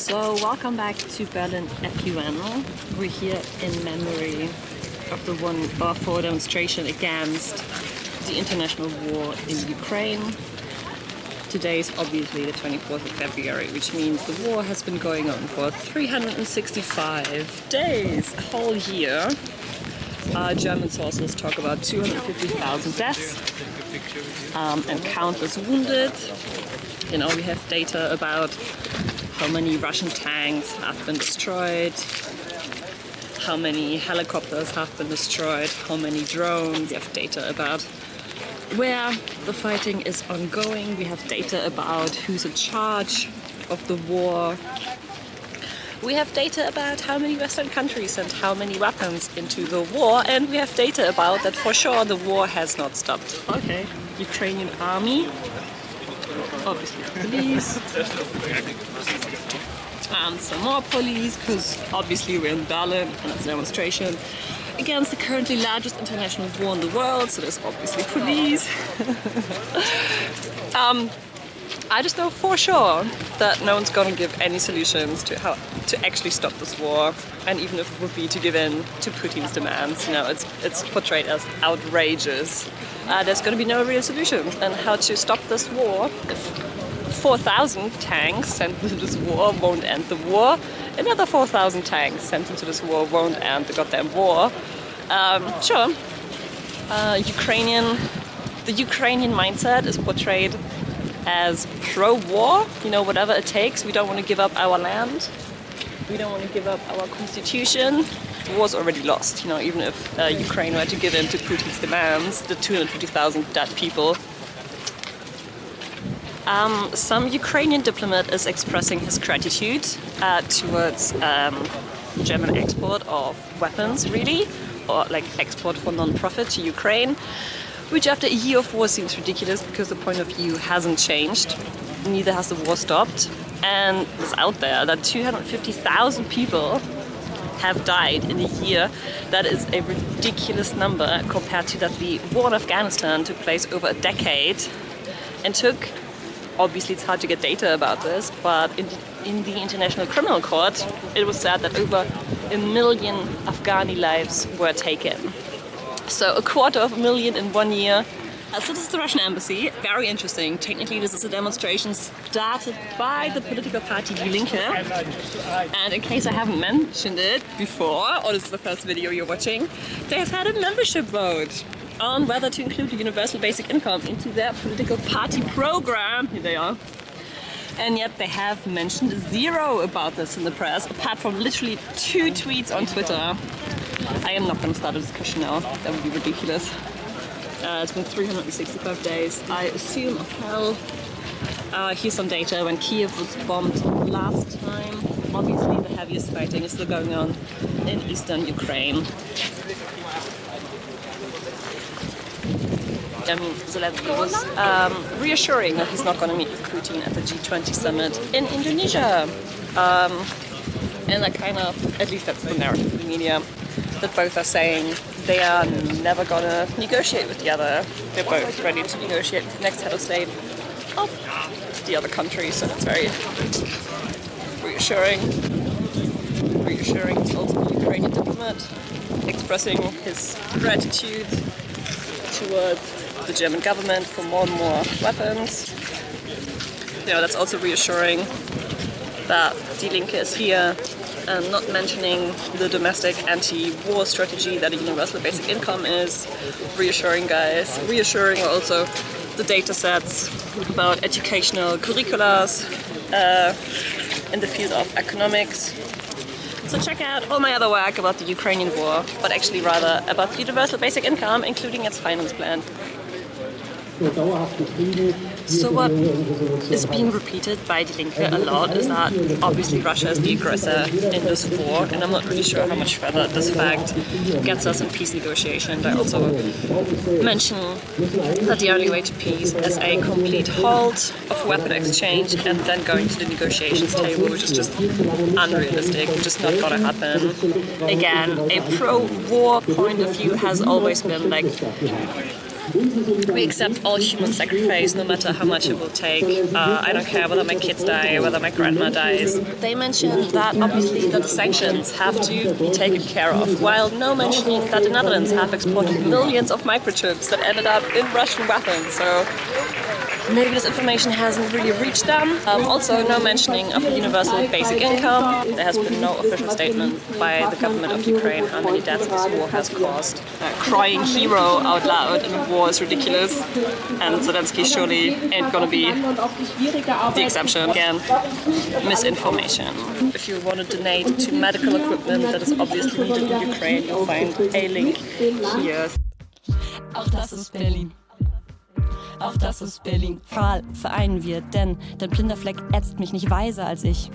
So welcome back to Berlin F.U.N. We're here in memory of the 1/4 demonstration against the international war in Ukraine. Today is obviously the 24th of February, which means the war has been going on for 365 days, a whole year. German sources talk about 250,000 deaths and countless wounded. You know, we have data about how many Russian tanks have been destroyed, how many helicopters have been destroyed, how many drones. We have data about where the fighting is ongoing. We have data about who's in charge of the war. We have data about how many Western countries sent how many weapons into the war, and we have data about that for sure the war has not stopped. Okay, Ukrainian army, obviously police, and some more police, because obviously we're in Berlin and it's a demonstration against the currently largest international war in the world, so there's obviously police. I just know for sure that no one's going to give any solutions to how to actually stop this war, and even if it would be to give in to Putin's demands, you know, it's portrayed as outrageous. There's going to be no real solutions, and how to stop this war. If 4,000 tanks sent into this war won't end the war, another 4,000 tanks sent into this war won't end the goddamn war. Sure, the Ukrainian mindset is portrayed as pro-war, you know, whatever it takes. We don't want to give up our land. We don't want to give up our constitution. The war's already lost, you know, even if Ukraine were to give in to Putin's demands, the 250,000 dead people. Some Ukrainian diplomat is expressing his gratitude towards German export of weapons, really, or like export for non-profit to Ukraine, which after a year of war seems ridiculous because the point of view hasn't changed, neither has the war stopped, and it's out there that 250,000 people have died in a year. That is a ridiculous number compared to that the war in Afghanistan took place over a decade and took, obviously it's hard to get data about this, but in the International Criminal Court it was said that over 1 million Afghani lives were taken. So 250,000 in 1 year. So this is the Russian embassy. Very interesting. Technically this is a demonstration started by the political party Die Linke. And in case I haven't mentioned it before, or this is the first video you're watching, they have had a membership vote on whether to include the universal basic income into their political party program. Here they are. And yet they have mentioned zero about this in the press, apart from literally 2 tweets on Twitter. I am not going to start a discussion now, that would be ridiculous. It's been 365 days. I assume of hell. Here's some data when Kiev was bombed last time. Obviously the heaviest fighting is still going on in eastern Ukraine. I mean, Zelensky was reassuring that he's not going to meet with Putin at the G20 summit in Indonesia. And that kind of, at least that's the narrative of the media, that both are saying they are never going to negotiate with the other. They're both ready to negotiate with the next head of state of the other country, so that's very reassuring. Reassuring. It's also the Ukrainian diplomat expressing his gratitude towards the German government for more and more weapons. You know, that's also reassuring that Die Linke is here and not mentioning the domestic anti-war strategy that a universal basic income is. Reassuring, guys. Reassuring also the data sets about educational curriculums in the field of economics. So check out all my other work about the Ukrainian war, but actually rather about the universal basic income, including its finance plan. So what is being repeated by Die Linke a lot is that obviously Russia is the aggressor in this war, and I'm not really sure how much further this fact gets us in peace negotiations. I also mention that the only way to peace is a complete halt of weapon exchange and then going to the negotiations table, which is just unrealistic, which is not going to happen. Again, a pro-war point of view has always been like We accept all human sacrifice, no matter how much it will take. I don't care whether my kids die, whether my grandma dies. They mentioned that obviously that the sanctions have to be taken care of, while no mentioning that the Netherlands have exported millions of microchips that ended up in Russian weapons. So maybe this information hasn't really reached them. Also, no mentioning of a universal basic income. There has been no official statement by the government of Ukraine how many deaths this war has caused. Crying hero out loud in a war is ridiculous, and Zelensky surely ain't gonna be the exception. Again, misinformation. If you want to donate to medical equipment that is obviously needed in Ukraine, you'll find a link here. Auch das ist Berlin. Auch das ist Berlin. Strahl vereinen wir, denn dein blinder Fleck ätzt mich nicht weiser als ich.